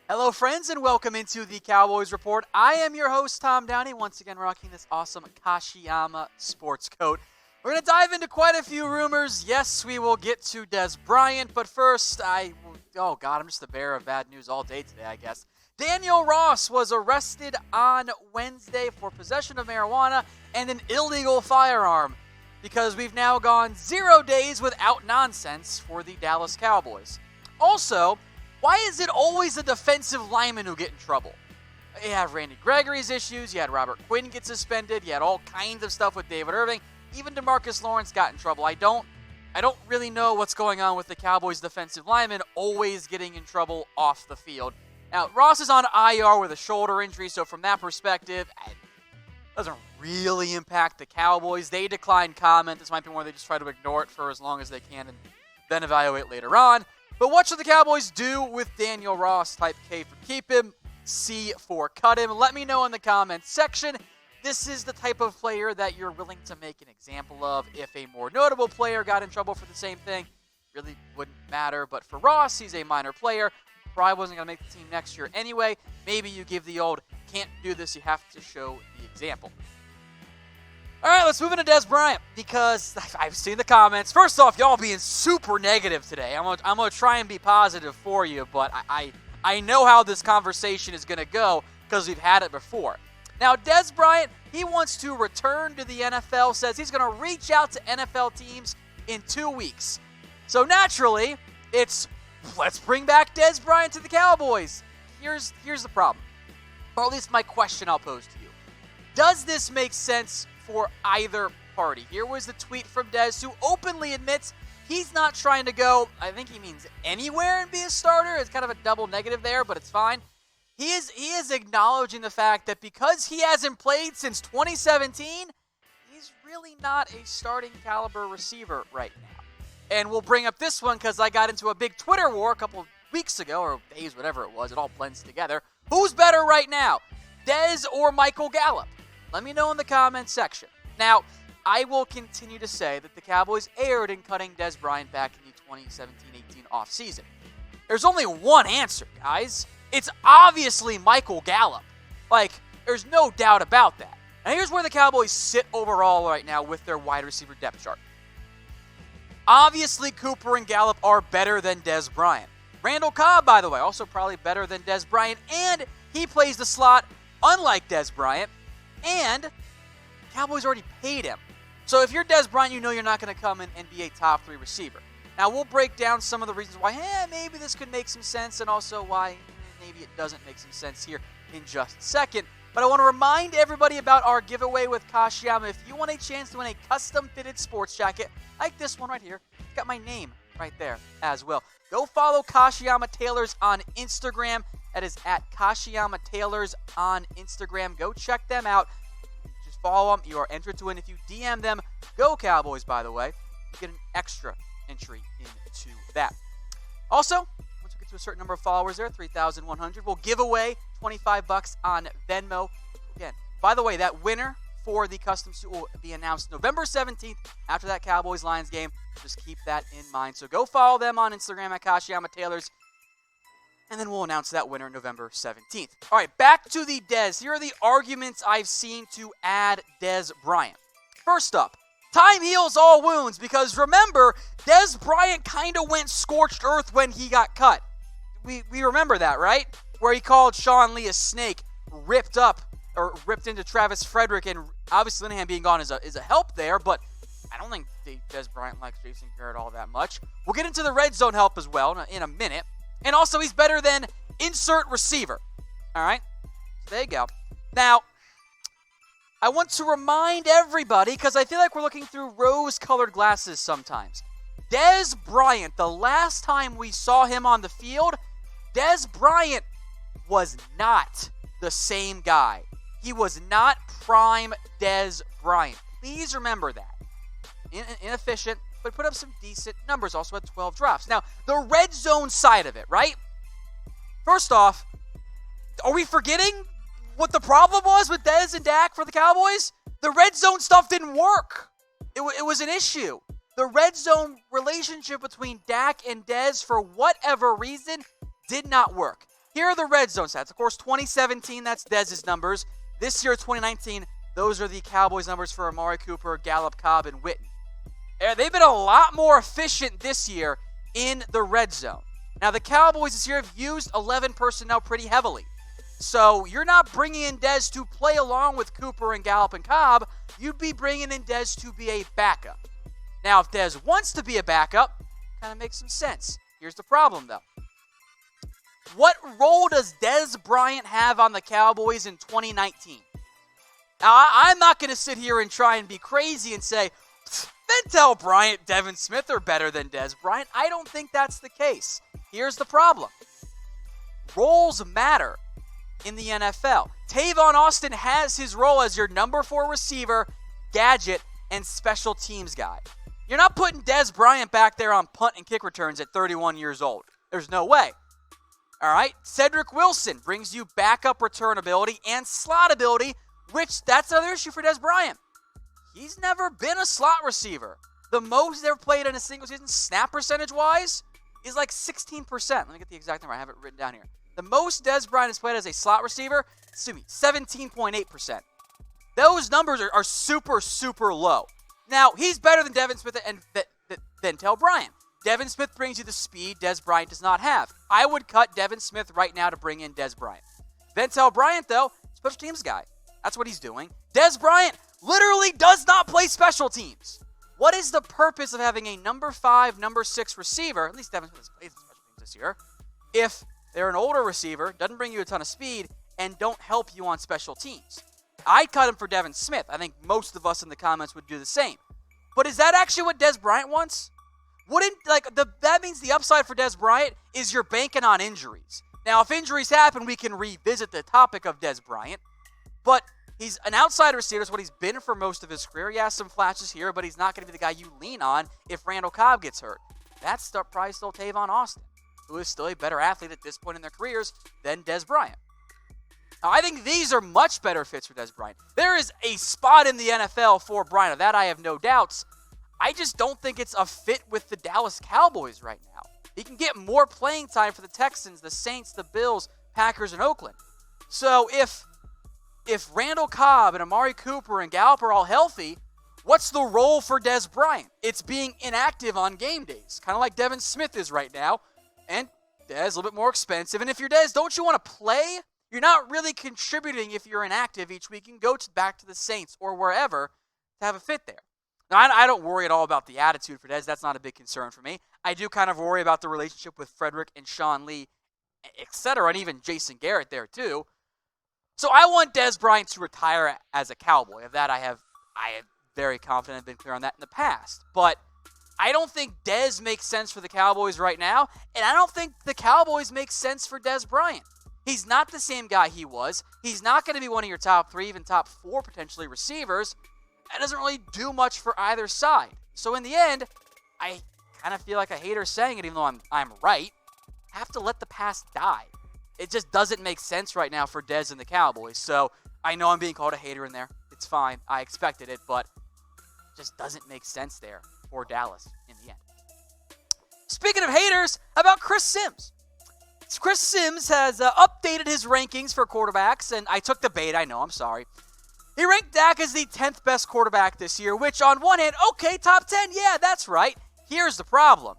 Hello, friends, and welcome into the Cowboys Report. I am your host, Tom Downey, once again rocking this awesome Kashiyama sports coat. We're going to dive into quite a few rumors. Yes, we will get to Dez Bryant, but first, I'm just the bearer of bad news all day today, I guess. Daniel Ross was arrested on Wednesday for possession of marijuana and an illegal firearm because we've now gone 0 days without nonsense for the Dallas Cowboys. Also, why is it always the defensive linemen who get in trouble? You have Randy Gregory's issues, you had Robert Quinn get suspended, you had all kinds of stuff with David Irving, even DeMarcus Lawrence got in trouble. I don't really know what's going on with the Cowboys defensive linemen always getting in trouble off the field. Now, Ross is on IR with a shoulder injury, so from that perspective, it doesn't really impact the Cowboys. They declined comment. This might be where they just try to ignore it for as long as they can and then evaluate later on. But what should the Cowboys do with Daniel Ross? Type K for keep him, C for cut him. Let me know in the comments section. This is the type of player that you're willing to make an example of. If a more notable player got in trouble for the same thing, really wouldn't matter. But for Ross, he's a minor player. Probably wasn't going to make the team next year anyway. Maybe you give the old, can't do this, you have to show the example. All right, let's move into Dez Bryant because I've seen the comments. First off, y'all being super negative today. I'm gonna try and be positive for you, but I know how this conversation is going to go because we've had it before. Now, Dez Bryant, he wants to return to the NFL, says he's going to reach out to NFL teams in 2 weeks. So naturally, it's let's bring back Dez Bryant to the Cowboys. Here's the problem, or at least my question I'll pose to you. Does this make sense for either party? Here was the tweet from Dez, who openly admits he's not trying to go, I think he means anywhere and be a starter. It's kind of a double negative there, but it's fine. He is acknowledging the fact that because he hasn't played since 2017, he's really not a starting caliber receiver right now. And we'll bring up this one because I got into a big Twitter war a couple weeks ago, or days, whatever it was. It all blends together. Who's better right now, Dez or Michael Gallup? Let me know in the comments section. Now, I will continue to say that the Cowboys erred in cutting Dez Bryant back in the 2017-18 offseason. There's only one answer, guys. It's obviously Michael Gallup. There's no doubt about that. And here's where the Cowboys sit overall right now with their wide receiver depth chart. Obviously, Cooper and Gallup are better than Dez Bryant. Randall Cobb, by the way, also probably better than Dez Bryant, and he plays the slot unlike Dez Bryant. And Cowboys already paid him. So if you're Dez Bryant, you know you're not going to come in and be a top 3 receiver. Now, we'll break down some of the reasons why maybe this could make some sense and also why maybe it doesn't make some sense here in just a second. But I want to remind everybody about our giveaway with Kashiyama. If you want a chance to win a custom-fitted sports jacket like this one right here, it's got my name right there as well. Go follow Kashiyama Tailors on Instagram. That is at Kashiyama Tailors on Instagram. Go check them out. Just follow them. You are entered to win. If you DM them, go Cowboys, by the way, you get an extra entry into that. Also, once we get to a certain number of followers there, 3,100, we'll give away $25 on Venmo. Again, by the way, that winner for the custom suit will be announced November 17th after that Cowboys-Lions game. Just keep that in mind. So go follow them on Instagram at Kashiyama Tailors. And then we'll announce that winner November 17th. All right, back to the Dez. Here are the arguments I've seen to add Dez Bryant. First up, time heals all wounds because remember, Dez Bryant kind of went scorched earth when he got cut. We remember that, right? Where he called Sean Lee a snake, ripped into Travis Frederick, and obviously Linehan being gone is a help there, but I don't think Dez Bryant likes Jason Garrett all that much. We'll get into the red zone help as well in a minute. And also, he's better than insert receiver. All right? So there you go. Now, I want to remind everybody, because I feel like we're looking through rose-colored glasses sometimes. Dez Bryant, the last time we saw him on the field, Dez Bryant was not the same guy. He was not prime Dez Bryant. Please remember that. Inefficient, but put up some decent numbers. Also had 12 drops. Now, the red zone side of it, right? First off, are we forgetting what the problem was with Dez and Dak for the Cowboys? The red zone stuff didn't work. It was an issue. The red zone relationship between Dak and Dez, for whatever reason, did not work. Here are the red zone stats. Of course, 2017, that's Dez's numbers. This year, 2019, those are the Cowboys numbers for Amari Cooper, Gallup, Cobb, and Witten. They've been a lot more efficient this year in the red zone. Now, the Cowboys this year have used 11 personnel pretty heavily. So you're not bringing in Dez to play along with Cooper and Gallup and Cobb. You'd be bringing in Dez to be a backup. Now, if Dez wants to be a backup, kind of makes some sense. Here's the problem, though. What role does Dez Bryant have on the Cowboys in 2019? Now, I'm not going to sit here and try and be crazy and say, Ventel Bryant, Devin Smith are better than Dez Bryant. I don't think that's the case. Here's the problem. Roles matter in the NFL. Tavon Austin has his role as your number 4 receiver, gadget, and special teams guy. You're not putting Dez Bryant back there on punt and kick returns at 31 years old. There's no way. All right, Cedric Wilson brings you backup return ability and slot ability, which that's another issue for Dez Bryant. He's never been a slot receiver. The most he's ever played in a single season, snap percentage-wise, is like 16%. Let me get the exact number. I have it written down here. The most Dez Bryant has played as a slot receiver, 17.8%. Those numbers are super, super low. Now, he's better than Devin Smith and Ventel Bryant. Devin Smith brings you the speed Dez Bryant does not have. I would cut Devin Smith right now to bring in Dez Bryant. Ventel Bryant, though, special teams guy. That's what he's doing. Dez Bryant literally does not play special teams. What is the purpose of having a number 5, number 6 receiver, at least Devin Smith has played special teams this year, if they're an older receiver, doesn't bring you a ton of speed, and don't help you on special teams? I'd cut him for Devin Smith. I think most of us in the comments would do the same. But is that actually what Dez Bryant wants? That means the upside for Dez Bryant is you're banking on injuries. Now, if injuries happen, we can revisit the topic of Dez Bryant. But he's an outside receiver. That's what he's been for most of his career. He has some flashes here, but he's not going to be the guy you lean on if Randall Cobb gets hurt. That's probably still Tavon Austin, who is still a better athlete at this point in their careers than Dez Bryant. Now, I think these are much better fits for Dez Bryant. There is a spot in the NFL for Bryant. Of that I have no doubts. I just don't think it's a fit with the Dallas Cowboys right now. He can get more playing time for the Texans, the Saints, the Bills, Packers, and Oakland. So if Randall Cobb and Amari Cooper and Gallup are all healthy, what's the role for Dez Bryant? It's being inactive on game days, kind of like Devin Smith is right now. And Dez, a little bit more expensive. And if you're Dez, don't you want to play? You're not really contributing if you're inactive each week. You can go back to the Saints or wherever to have a fit there. Now, I don't worry at all about the attitude for Dez. That's not a big concern for me. I do kind of worry about the relationship with Frederick and Sean Lee, etc., and even Jason Garrett there too. So I want Dez Bryant to retire as a Cowboy. Of that, I am very confident. I've been clear on that in the past. But I don't think Dez makes sense for the Cowboys right now, and I don't think the Cowboys make sense for Dez Bryant. He's not the same guy he was. He's not going to be one of your top 3, even top 4 potentially receivers. That doesn't really do much for either side. So in the end, I kind of feel like a hater saying it, even though I'm right. Have to let the past die. It just doesn't make sense right now for Dez and the Cowboys. So I know I'm being called a hater in there. It's fine. I expected it, but it just doesn't make sense there for Dallas in the end. Speaking of haters, how about Chris Sims? Chris Sims has updated his rankings for quarterbacks, and I took the bait. I know. I'm sorry. He ranked Dak as the 10th best quarterback this year, which on one hand, okay, top 10, yeah, that's right. Here's the problem.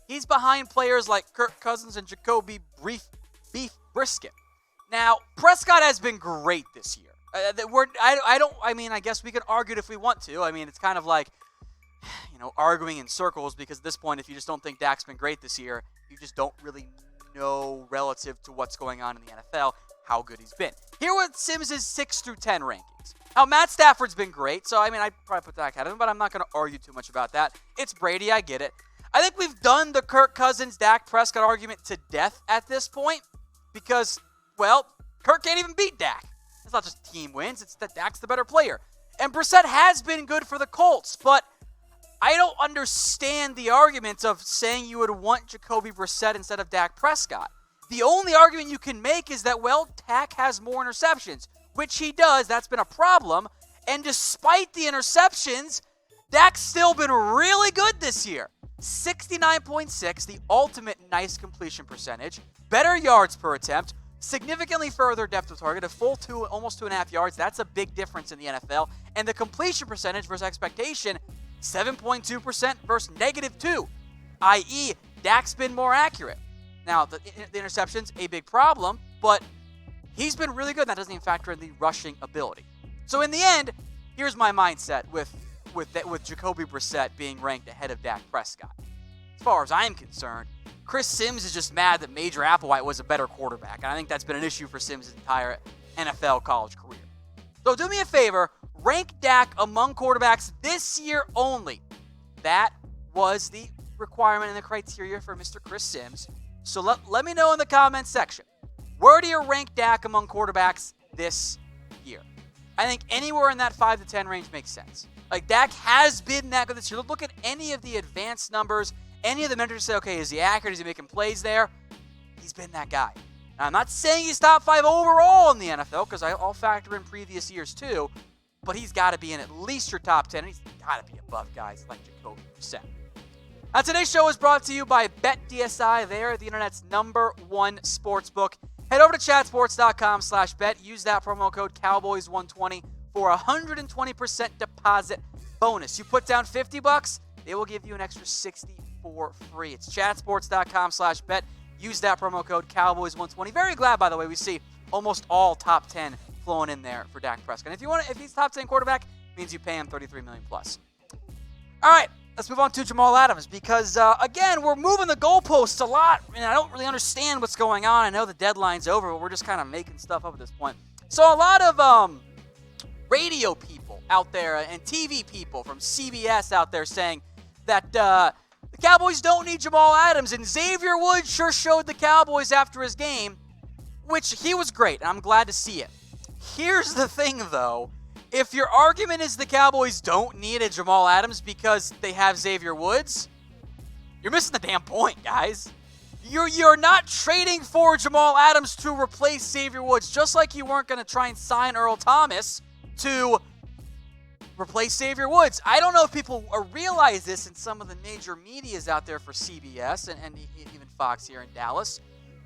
He's behind players like Kirk Cousins and Jacoby Brissett. Now, Prescott has been great this year. I guess we could argue it if we want to. I mean, it's kind of like, arguing in circles, because at this point, if you just don't think Dak's been great this year, you just don't really know relative to what's going on in the NFL how good he's been. Here with Sims' 6 through 10 rankings. Now, Matt Stafford's been great, so I'd probably put Dak ahead of him, but I'm not going to argue too much about that. It's Brady, I get it. I think we've done the Kirk Cousins, Dak Prescott argument to death at this point because, well, Kirk can't even beat Dak. It's not just team wins, it's that Dak's the better player. And Brissett has been good for the Colts, but I don't understand the argument of saying you would want Jacoby Brissett instead of Dak Prescott. The only argument you can make is that, well, Dak has more interceptions, which he does. That's been a problem. And despite the interceptions, Dak's still been really good this year. 69.6, the ultimate nice completion percentage, better yards per attempt, significantly further depth of target, a full almost 2.5 yards. That's a big difference in the NFL. And the completion percentage versus expectation, 7.2% versus -2, i.e., Dak's been more accurate. Now, the interception's a big problem, but he's been really good. That doesn't even factor in the rushing ability. So in the end, here's my mindset with Jacoby Brissett being ranked ahead of Dak Prescott. As far as I'm concerned, Chris Sims is just mad that Major Applewhite was a better quarterback, and I think that's been an issue for Sims' entire NFL college career. So do me a favor, rank Dak among quarterbacks this year only. That was the requirement and the criteria for Mr. Chris Sims. So let me know in the comments section, where do you rank Dak among quarterbacks this year? I think anywhere in that 5 to 10 range makes sense. Like, Dak has been that good this year. Look at any of the advanced numbers, any of the metrics, say, okay, is he accurate? Is he making plays there? He's been that guy. Now, I'm not saying he's top 5 overall in the NFL, because I'll factor in previous years too, but he's got to be in at least your top 10, and he's got to be above guys like Jacoby Brissett. Now, today's show is brought to you by BetDSI. They're the internet's #1 sportsbook. Head over to chatsports.com/bet. Use that promo code Cowboys120 for a 120% deposit bonus. You put down $50, they will give you an extra $60 for free. It's chatsports.com/bet. Use that promo code Cowboys120. Very glad, by the way, we see almost all top 10 flowing in there for Dak Prescott. If he's top 10 quarterback, it means you pay him $33 million plus. All right, let's move on to Jamal Adams, because again, we're moving the goalposts a lot, and I don't really understand what's going on. I know the deadline's over, but we're just kind of making stuff up at this point. So a lot of radio people out there and TV people from CBS out there saying that the Cowboys don't need Jamal Adams, and Xavier Woods sure showed the Cowboys after his game, which he was great, and I'm glad to see it. Here's the thing, though. If your argument is the Cowboys don't need a Jamal Adams because they have Xavier Woods, you're missing the damn point, guys. You're not trading for Jamal Adams to replace Xavier Woods, just like you weren't going to try and sign Earl Thomas to replace Xavier Woods. I don't know if people realize this in some of the major medias out there for CBS and even Fox here in Dallas.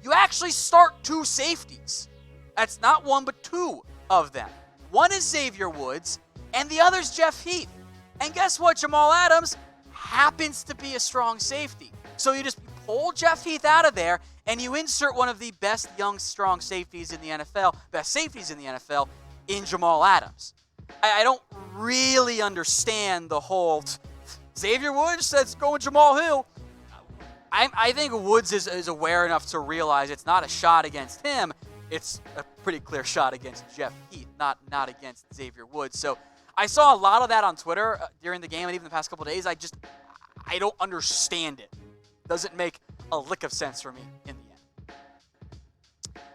You actually start 2 safeties. That's not 1, but 2 of them. One is Xavier Woods, and the other's Jeff Heath. And guess what? Jamal Adams happens to be a strong safety. So you just pull Jeff Heath out of there, and you insert one of the best young, strong safeties in the NFL, best safeties in the NFL, in Jamal Adams. I don't really understand the whole Xavier Woods says go with Jamal Hill. I think Woods is aware enough to realize it's not a shot against him. It's a pretty clear shot against Jeff Heath, not against Xavier Woods. So I saw a lot of that on Twitter during the game and even the past couple of days. I don't understand it. Doesn't make a lick of sense for me in the end.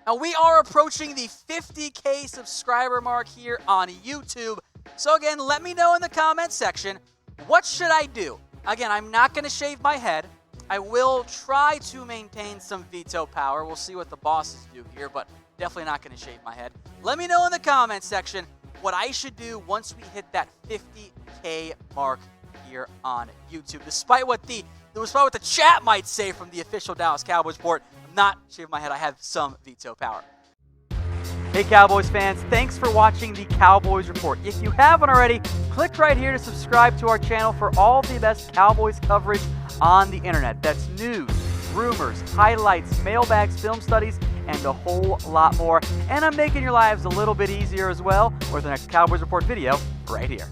Now, we are approaching the 50K subscriber mark here on YouTube. So again, let me know in the comments section, what should I do? Again, I'm not going to shave my head. I will try to maintain some veto power. We'll see what the bosses do here, but definitely not going to shave my head. Let me know in the comments section what I should do once we hit that 50K mark here on YouTube. Despite what the chat might say from the official Dallas Cowboys report, I'm not shaving my head. I have some veto power. Hey Cowboys fans, thanks for watching the Cowboys Report. If you haven't already, click right here to subscribe to our channel for all the best Cowboys coverage on the internet. That's news, rumors, highlights, mailbags, film studies, and a whole lot more. And I'm making your lives a little bit easier as well with the next Cowboys Report video right here.